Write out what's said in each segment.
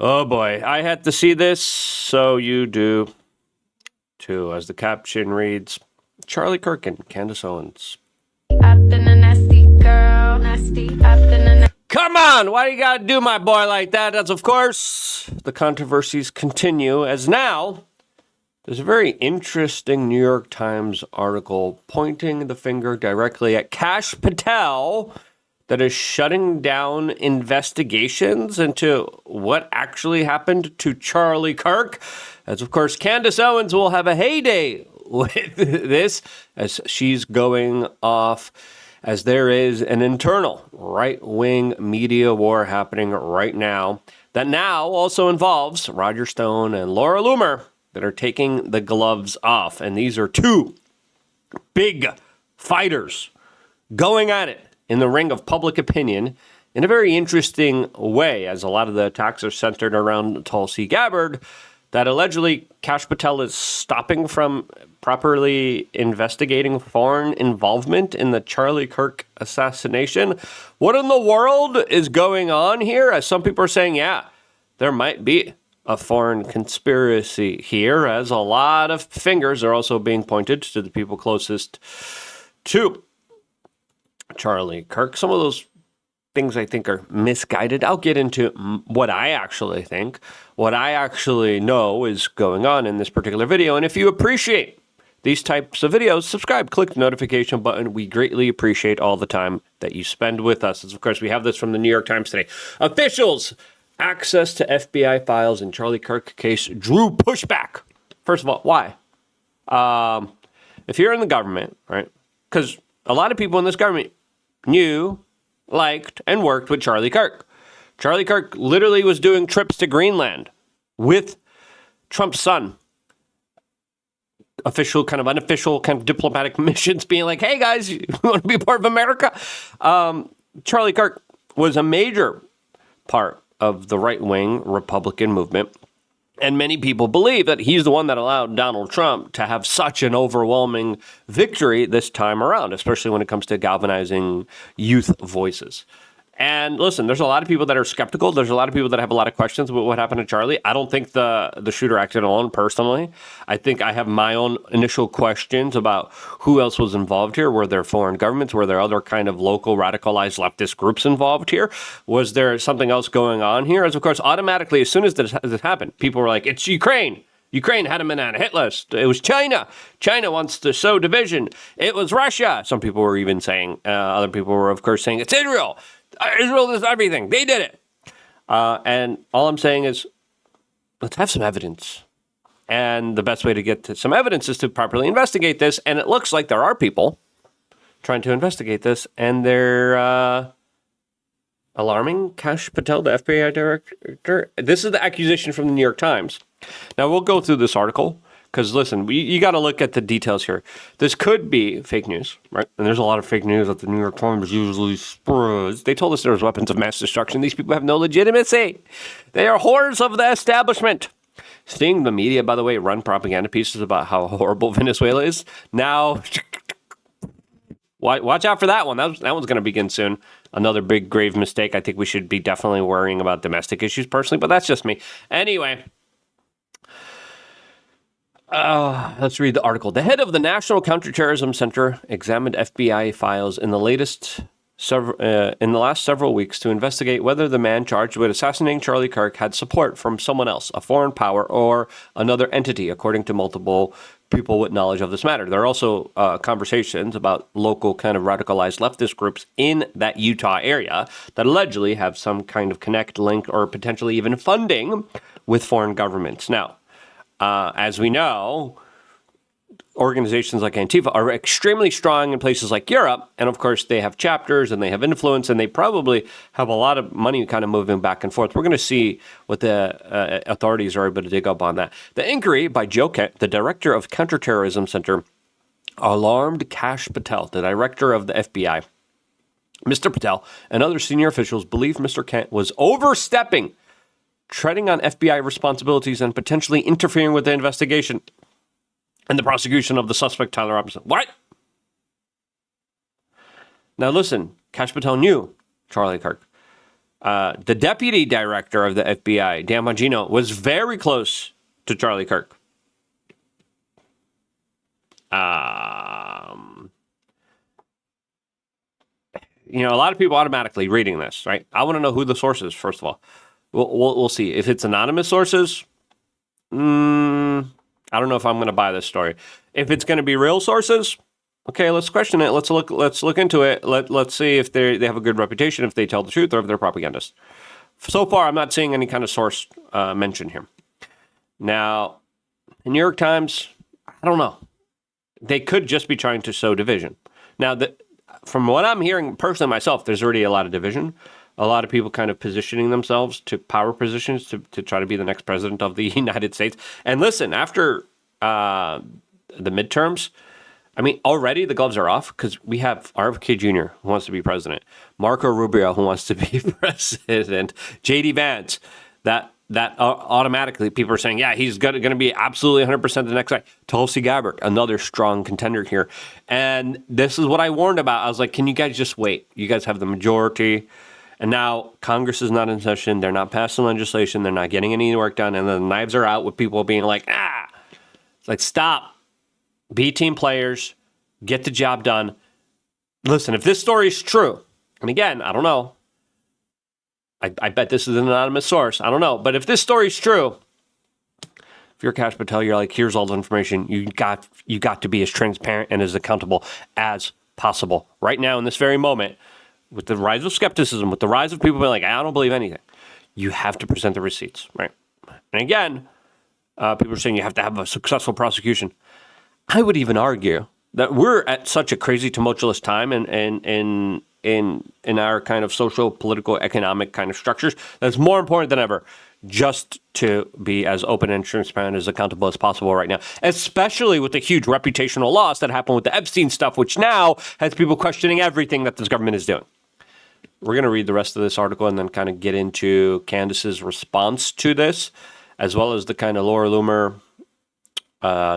Oh boy, I had to see this, so you do too. As the caption reads, Charlie Kirk and Candace Owens. Come on, why do you gotta do my boy like that? As of course, the controversies continue, as now there's a very interesting New York Times article pointing the finger directly at Kash Patel that is shutting down investigations into what actually happened to Charlie Kirk. As of course, Candace Owens will have a heyday with this as she's going off, as there is an internal right-wing media war happening right now that now also involves Roger Stone and Laura Loomer that are taking the gloves off. And these are two big fighters going at it in the ring of public opinion in a very interesting way, as a lot of the attacks are centered around Tulsi Gabbard, that allegedly Kash Patel is stopping from properly investigating foreign involvement in the Charlie Kirk assassination. What in the world is going on here? As some people are saying, yeah, there might be a foreign conspiracy here, as a lot of fingers are also being pointed to the people closest to Charlie Kirk. Some of those things I think are misguided. I'll get into what I actually think, what I actually know is going on in this particular video. And if you appreciate these types of videos, subscribe, click the notification button. We greatly appreciate all the time that you spend with us. As of course, we have this from the New York Times today. Officials' access to FBI files in Charlie Kirk case drew pushback. First of all, why? If you're in the government, right? Because a lot of people in this government knew, liked, and worked with Charlie Kirk. Charlie Kirk literally was doing trips to Greenland with Trump's son. Official, kind of unofficial, kind of diplomatic missions being like, hey guys, you want to be part of America? Charlie Kirk was a major part of the right-wing Republican movement. And many people believe that he's the one that allowed Donald Trump to have such an overwhelming victory this time around, especially when it comes to galvanizing youth voices. And listen, there's a lot of people that are skeptical. There's a lot of people that have a lot of questions about what happened to Charlie. I don't think the shooter acted alone personally. I think I have my own initial questions about who else was involved here. Were there foreign governments? Were there other kind of local radicalized leftist groups involved here? Was there something else going on here? As of course, automatically, as soon as this happened, people were like, it's Ukraine. Ukraine had him in a hit list. It was China. China wants to sow division. It was Russia. Some people were even saying, other people were, of course, saying it's Israel. Israel does everything. They did it. And all I'm saying is, let's have some evidence. And the best way to get to some evidence is to properly investigate this. And it looks like there are people trying to investigate this. And they're alarming Kash Patel, the FBI director. This is the accusation from the New York Times. Now, we'll go through this article. Because, listen, you got to look at the details here. This could be fake news, right? And there's a lot of fake news that the New York Times usually spreads. They told us there was weapons of mass destruction. These people have no legitimacy. They are whores of the establishment. Seeing the media, by the way, run propaganda pieces about how horrible Venezuela is. Now, watch out for that one. That one's going to begin soon. Another big, grave mistake. I think we should be definitely worrying about domestic issues personally, but that's just me. Anyway. Let's read the article. The head of the National Counterterrorism Center examined FBI files in the last several weeks to investigate whether the man charged with assassinating Charlie Kirk had support from someone else, a foreign power, or another entity, according to multiple people with knowledge of this matter. There are also conversations about local kind of radicalized leftist groups in that Utah area that allegedly have some kind of connect, link, or potentially even funding with foreign governments. Now, as we know, organizations like Antifa are extremely strong in places like Europe. And of course, they have chapters and they have influence and they probably have a lot of money kind of moving back and forth. We're going to see what the authorities are able to dig up on that. The inquiry by Joe Kent, the director of Counterterrorism Center, alarmed Kash Patel, the director of the FBI. Mr. Patel and other senior officials believe Mr. Kent was overstepping, treading on FBI responsibilities and potentially interfering with the investigation and the prosecution of the suspect, Tyler Robinson. What? Now listen, Kash Patel knew Charlie Kirk. The deputy director of the FBI, Dan Bongino, was very close to Charlie Kirk. You know, a lot of people automatically reading this, right? I want to know who the source is, first of all. We'll see. If it's anonymous sources, I don't know if I'm going to buy this story. If it's going to be real sources, okay, let's question it. Let's look into it. Let's see if they have a good reputation, if they tell the truth, or if they're propagandists. So far, I'm not seeing any kind of source mentioned here. Now, the New York Times, I don't know. They could just be trying to sow division. Now, from what I'm hearing personally myself, there's already a lot of division. A lot of people kind of positioning themselves to power positions to try to be the next president of the United States. And listen, after the midterms, I mean, already the gloves are off because we have RFK Jr. who wants to be president, Marco Rubio who wants to be president, J.D. Vance, that automatically people are saying, yeah, he's going to be absolutely 100% the next guy. Tulsi Gabbard, another strong contender here. And this is what I warned about. I was like, can you guys just wait? You guys have the majority. And now Congress is not in session. They're not passing legislation. They're not getting any work done. And the knives are out with people being like, It's like, stop. Be team players. Get the job done. Listen, if this story is true, and again, I don't know. I bet this is an anonymous source. I don't know. But if this story is true, if you're Kash Patel, you're like, here's all the information. You got to be as transparent and as accountable as possible. Right now, in this very moment, with the rise of skepticism, with the rise of people being like, I don't believe anything, you have to present the receipts, right? And again, people are saying you have to have a successful prosecution. I would even argue that we're at such a crazy, tumultuous time in our kind of social, political, economic kind of structures that's more important than ever just to be as open and transparent, as accountable as possible right now, especially with the huge reputational loss that happened with the Epstein stuff, which now has people questioning everything that this government is doing. We're going to read the rest of this article and then kind of get into Candace's response to this, as well as the kind of Laura Loomer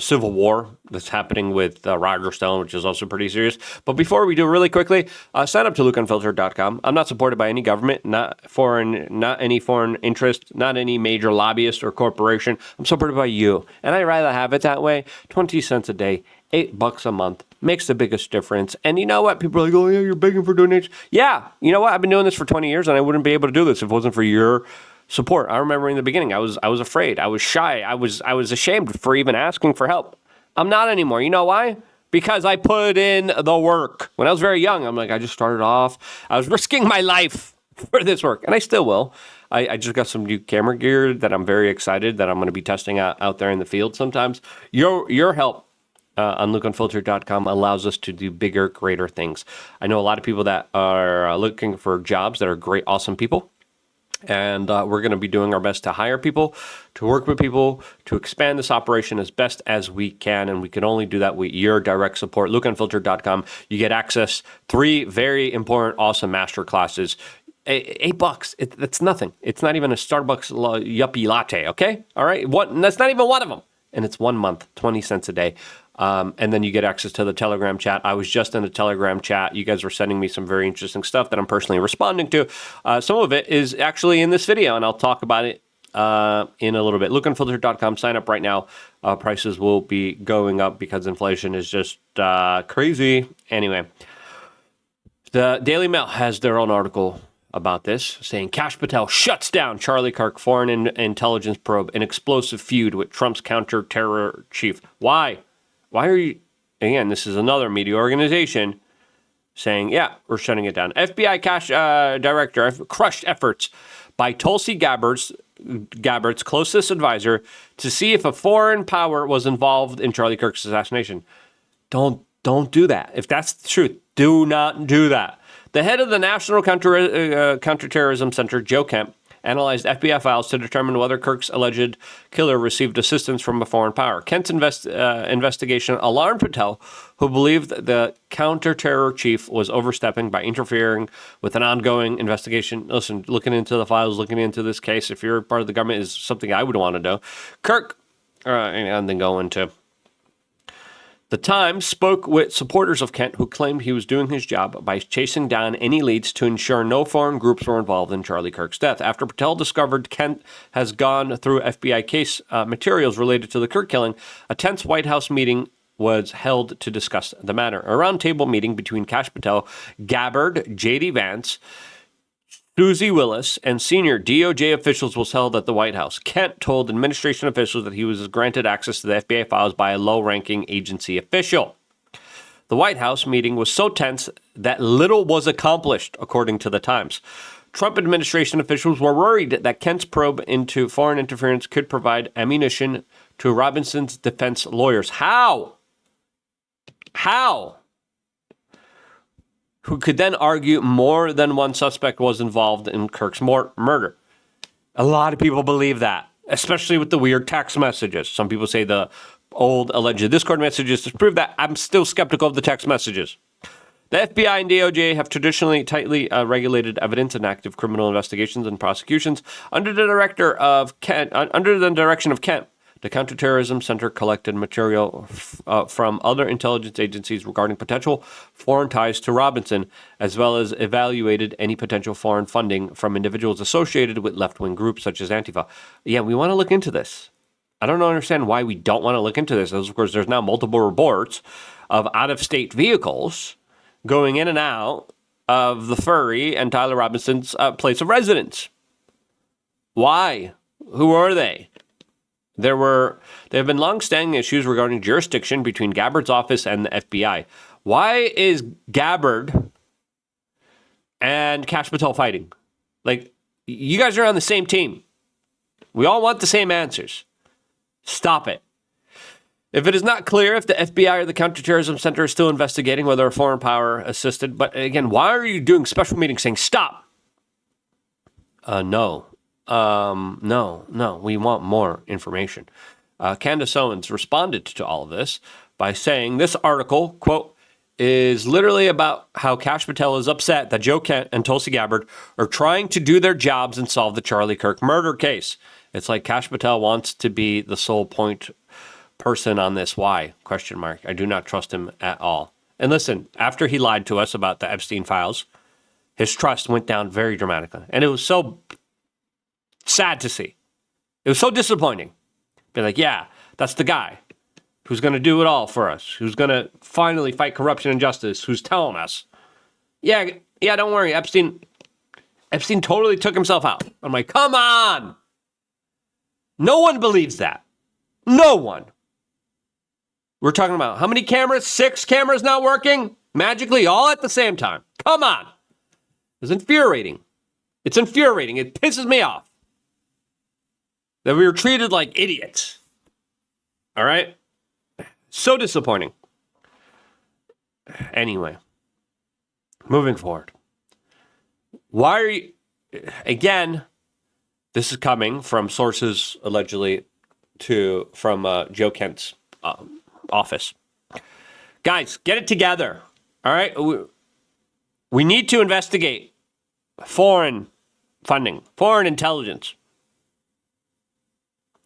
civil war that's happening with Roger Stone, which is also pretty serious. But before we do, really quickly, sign up to LukeUnfiltered.com. I'm not supported by any government, not any foreign interest, not any major lobbyist or corporation. I'm supported by you, and I'd rather have it that way. 20 cents a day, $8 a month. Makes the biggest difference. And you know what? People are like, oh, yeah, you're begging for donations. Yeah, you know what? I've been doing this for 20 years, and I wouldn't be able to do this if it wasn't for your support. I remember in the beginning, I was afraid. I was shy. I was ashamed for even asking for help. I'm not anymore. You know why? Because I put in the work. When I was very young, I'm like, I just started off. I was risking my life for this work, and I still will. I just got some new camera gear that I'm very excited that I'm going to be testing out there in the field sometimes. Your help on LukeUnfiltered.com allows us to do bigger, greater things. I know a lot of people that are looking for jobs that are great, awesome people. And we're going to be doing our best to hire people, to work with people, to expand this operation as best as we can. And we can only do that with your direct support. LukeUnfiltered.com. You get access 3 very important, awesome master classes. $8. That's nothing. It's not even a Starbucks yuppie latte, okay? All right? That's not even one of them. And it's 1 month, 20 cents a day. And then you get access to the Telegram chat. I was just in the Telegram chat. You guys were sending me some very interesting stuff that I'm personally responding to. Some of it is actually in this video, and I'll talk about it in a little bit. LukeUnfiltered.com. Sign up right now. Prices will be going up because inflation is just crazy. Anyway, the Daily Mail has their own article about this, saying Kash Patel shuts down Charlie Kirk foreign intelligence probe, an explosive feud with Trump's counter-terror chief. Why? Why are you, again, this is another media organization saying, yeah, we're shutting it down. FBI Cash director crushed efforts by Tulsi Gabbard's closest advisor to see if a foreign power was involved in Charlie Kirk's assassination. Don't do that. If that's the truth, do not do that. The head of the National Counterterrorism Center, Joe Kemp, analyzed FBI files to determine whether Kirk's alleged killer received assistance from a foreign power. Kent's investigation alarmed Patel, who believed that the counter-terror chief was overstepping by interfering with an ongoing investigation. Listen, looking into the files, looking into this case, if you're part of the government, is something I would want to do. Kirk, and then go into The Times spoke with supporters of Kent who claimed he was doing his job by chasing down any leads to ensure no foreign groups were involved in Charlie Kirk's death. After Patel discovered Kent has gone through FBI case materials related to the Kirk killing, a tense White House meeting was held to discuss the matter. A roundtable meeting between Kash Patel, Gabbard, J.D. Vance, Susie Willis, and senior DOJ officials was held at the White House. Kent told administration officials that he was granted access to the FBI files by a low-ranking agency official. The White House meeting was so tense that little was accomplished, according to the Times. Trump administration officials were worried that Kent's probe into foreign interference could provide ammunition to Robinson's defense lawyers. How? Who could then argue more than one suspect was involved in Kirk's murder. A lot of people believe that, especially with the weird text messages. Some people say the old alleged Discord messages disprove that. I'm still skeptical of the text messages. The FBI and DOJ have traditionally tightly regulated evidence and active criminal investigations and prosecutions. Under the direction of Kent, the Counterterrorism Center collected material from other intelligence agencies regarding potential foreign ties to Robinson, as well as evaluated any potential foreign funding from individuals associated with left-wing groups such as Antifa. Yeah, we want to look into this. I don't understand why we don't want to look into this. Of course, there's now multiple reports of out-of-state vehicles going in and out of the Furry and Tyler Robinson's place of residence. Why? Who are they? There have been long-standing issues regarding jurisdiction between Gabbard's office and the FBI. Why is Gabbard and Kash Patel fighting? Like, you guys are on the same team. We all want the same answers. Stop it. If it is not clear if the FBI or the Counterterrorism Center is still investigating whether a foreign power assisted, but again, why are you doing special meetings saying stop? No, we want more information. Candace Owens responded to all of this by saying this article, quote, is literally about how Kash Patel is upset that Joe Kent and Tulsi Gabbard are trying to do their jobs and solve the Charlie Kirk murder case. It's like Kash Patel wants to be the sole point person on this. Why? Question mark. I do not trust him at all. And listen, after he lied to us about the Epstein files, his trust went down very dramatically. And it was so sad to see. It was so disappointing. Be like, yeah, that's the guy who's going to do it all for us, who's going to finally fight corruption and justice, who's telling us, yeah, don't worry, Epstein totally took himself out. I'm like, come on. No one believes that. No one. We're talking about how many cameras? 6 cameras not working? Magically, all at the same time. Come on. It's infuriating. It pisses me off that we were treated like idiots. All right? So disappointing. Anyway, moving forward. Why are you... Again, this is coming from sources allegedly from Joe Kent's office. Guys, get it together. All right? We need to investigate foreign funding, foreign intelligence.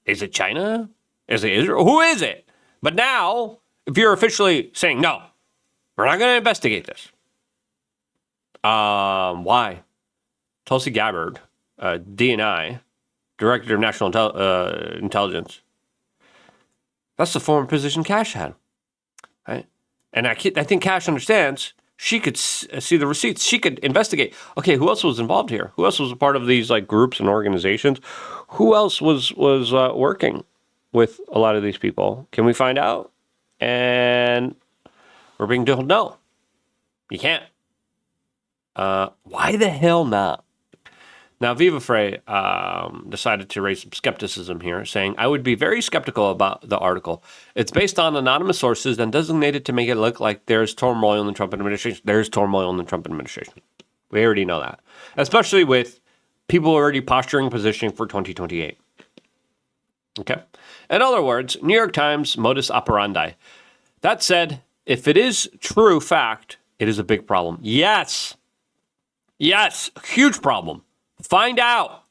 Is it China? Is it Israel? Who is it? But now, if you're officially saying, no, we're not going to investigate this. Why? Tulsi Gabbard, DNI, Director of National Intelligence. That's the foreign position Kash had. Right? And I think Kash understands she could see the receipts. She could investigate. Okay, who else was involved here? Who else was a part of these like groups and organizations? Who else was working with a lot of these people? Can we find out? And we're being told no. You can't. Why the hell not? Now, Viva Frey decided to raise some skepticism here, saying, I would be very skeptical about the article. It's based on anonymous sources and designated to make it look like there's turmoil in the Trump administration. There's turmoil in the Trump administration. We already know that. Especially with people already posturing, positioning for 2028. Okay? In other words, New York Times modus operandi. That said, if it is true fact, it is a big problem. Yes, huge problem. Find out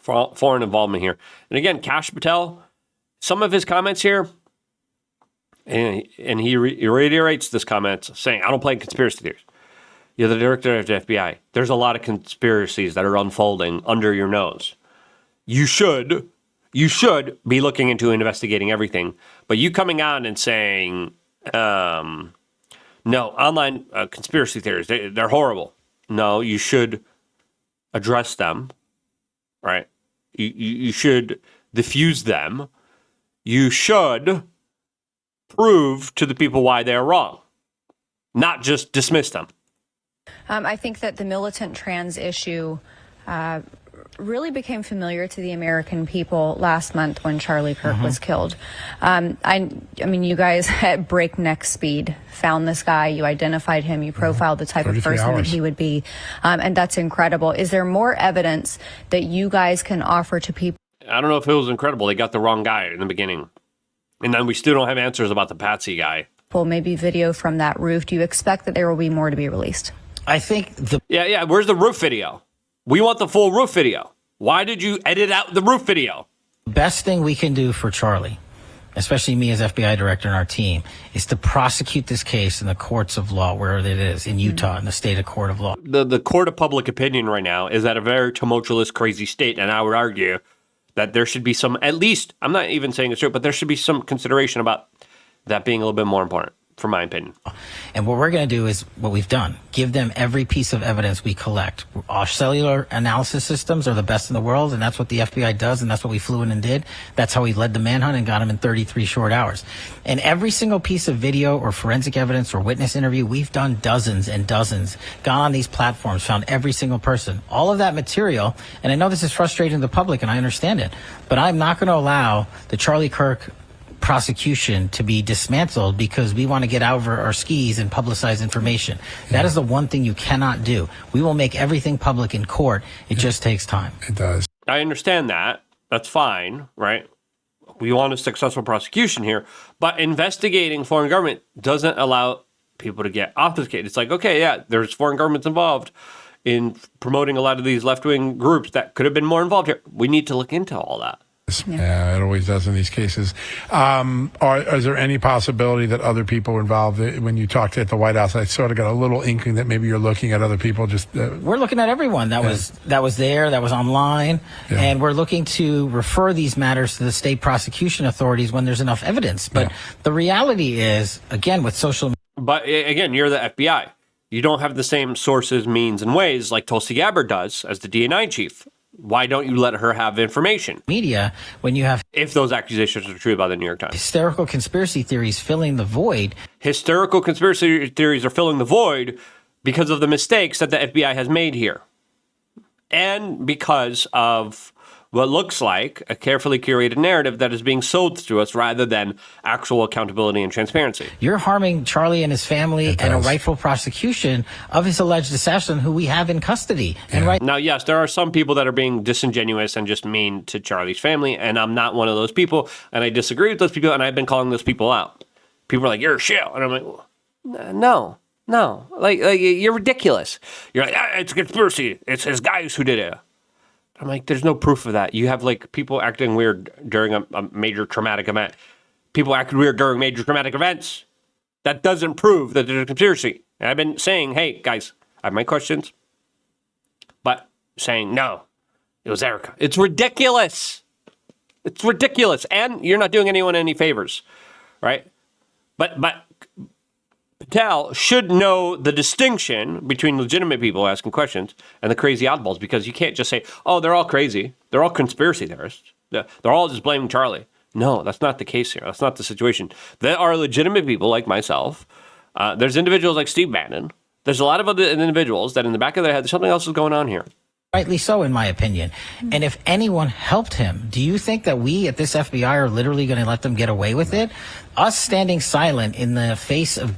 foreign involvement here. And again, Kash Patel, some of his comments here, And he reiterates this comment saying, I don't play conspiracy theories. You're the director of the FBI. There's a lot of conspiracies that are unfolding under your nose. You should be looking into investigating everything. But you coming on and saying, no, online conspiracy theories, they're horrible. No, you should address them, right? You should diffuse them. You should prove to the people why they're wrong, not just dismiss them. I think that the militant trans issue really became familiar to the American people last month when Charlie Kirk was killed. I mean, you guys at breakneck speed found this guy, you identified him, you profiled the type of person that he would be, and that's incredible. Is there more evidence that you guys can offer to people? I don't know if it was incredible. They got the wrong guy in the beginning. And then we still don't have answers about the Patsy guy. Well, maybe video from that roof. Do you expect that there will be more to be released? I think Yeah, where's the roof video? We want the full roof video. Why did you edit out the roof video? the best thing we can do for Charlie, especially me as FBI director and our team, is to prosecute this case in the courts of law, where it is, in Utah, in the state of court of law. The court of public opinion right now is at a very tumultuous, crazy state, and I would argue that there should be some, at least, I'm not even saying it's true, but there should be some consideration about that being a little bit more important, for my opinion. And what we're going to do is what we've done. Give them every piece of evidence we collect. Our cellular analysis systems are the best in the world, and that's what the FBI does, and that's what we flew in and did. That's how we led the manhunt and got him in 33 short hours. And every single piece of video or forensic evidence or witness interview, we've done dozens and dozens, gone on these platforms, found every single person. All of that material, and I know this is frustrating to the public, and I understand it, but I'm not going to allow the Charlie Kirk prosecution to be dismantled because we want to get over our skis and publicize information. That is the one thing you cannot do. We will make everything public in court. It just takes time. It does. I understand that. That's fine, right? We want a successful prosecution here, but investigating foreign government doesn't allow people to get obfuscated. It's like, okay, yeah, there's foreign governments involved in promoting a lot of these left-wing groups that could have been more involved here. We need to look into all that. Yeah, it always does in these cases. Is there any possibility that other people were involved? When you talked at the White House, I sort of got a little inkling that maybe you're looking at other people. We're looking at everyone that was there, that was online, and we're looking to refer these matters to the state prosecution authorities when there's enough evidence. But the reality is, again, with social media. But again, you're the FBI. You don't have the same sources, means, and ways like Tulsi Gabbard does as the DNI chief. Why don't you let her have information? Media, when you have... If those accusations are true about the New York Times. Hysterical conspiracy theories filling the void. Hysterical conspiracy theories are filling the void because of the mistakes that the FBI has made here. And because of what looks like a carefully curated narrative that is being sold to us rather than actual accountability and transparency. You're harming Charlie and his family and a rightful prosecution of his alleged assassin who we have in custody. And Now, yes, there are some people that are being disingenuous and just mean to Charlie's family, and I'm not one of those people, and I disagree with those people, and I've been calling those people out. People are like, you're a shill. And I'm like, no. Like you're ridiculous. You're like, it's a conspiracy. It's his guys who did it. I'm like, there's no proof of that. You have like people acting weird during a major traumatic event. People acting weird during major traumatic events. That doesn't prove that there's a conspiracy. And I've been saying, hey, guys, I have my questions. But saying, no, it was Erica. It's ridiculous. It's ridiculous. And you're not doing anyone any favors, right? But Patel should know the distinction between legitimate people asking questions and the crazy oddballs, because you can't just say, oh, they're all crazy. They're all conspiracy theorists. They're all just blaming Charlie. No, that's not the case here. That's not the situation. There are legitimate people like myself. There's individuals like Steve Bannon. There's a lot of other individuals that in the back of their head, something else is going on here. Rightly so, in my opinion. And if anyone helped him, do you think that we at this FBI are literally going to let them get away with it? Us standing silent in the face of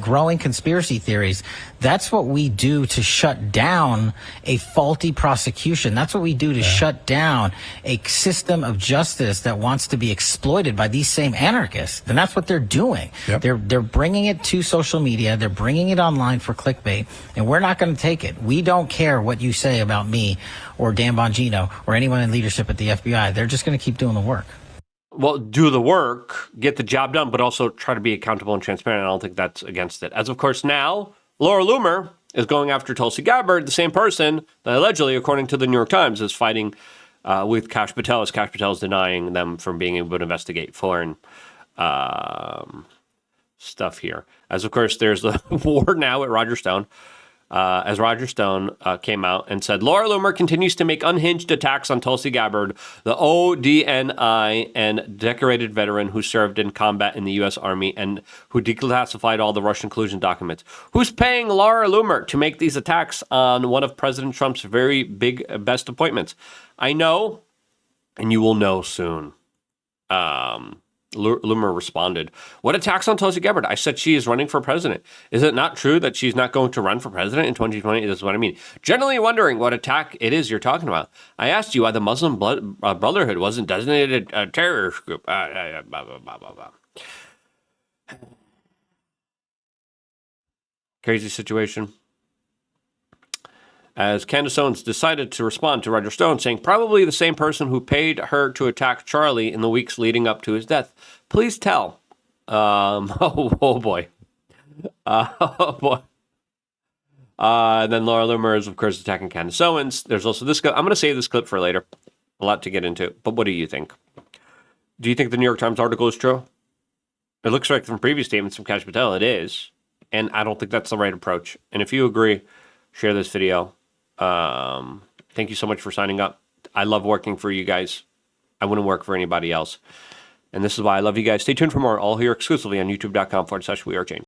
growing conspiracy theories, that's what we do to shut down a faulty prosecution. That's what we do to shut down a system of justice that wants to be exploited by these same anarchists. And that's what they're doing. Yep. They're bringing it to social media. They're bringing it online for clickbait, and we're not going to take it. We don't care what you say about me or Dan Bongino or anyone in leadership at the FBI. They're just going to keep doing the work. well, do the work, get the job done, but also try to be accountable and transparent. I don't think that's against it. As of course now, Laura Loomer is going after Tulsi Gabbard, the same person that allegedly, according to the New York Times, is fighting with Kash Patel, as Kash Patel is denying them from being able to investigate foreign stuff here. As of course, there's the war now at Roger Stone. As Roger Stone came out and said, Laura Loomer continues to make unhinged attacks on Tulsi Gabbard, the ODNI and decorated veteran who served in combat in the U.S. Army and who declassified all the Russian collusion documents. Who's paying Laura Loomer to make these attacks on one of President Trump's very big, best appointments? I know, and you will know soon. Loomer responded, what attacks on Tulsi Gabbard? I said she is running for president. Is it not true that she's not going to run for president in 2020? This is what I mean. Generally wondering what attack it is you're talking about. I asked you why the Muslim Brotherhood wasn't designated a terrorist group. Blah, blah, blah, blah. Crazy situation. As Candace Owens decided to respond to Roger Stone, saying probably the same person who paid her to attack Charlie in the weeks leading up to his death. Please tell. Oh boy. Oh boy. And then Laura Loomer is, of course, attacking Candace Owens. There's also this. I'm going to save this clip for later. A lot to get into. But what do you think? Do you think the New York Times article is true? It looks like from previous statements from Kash Patel, it is. And I don't think that's the right approach. And if you agree, share this video. Thank you so much for signing up. I love working for you guys. I wouldn't work for anybody else. And this is why I love you guys. Stay tuned for more, all here exclusively on youtube.com/WeAreChange.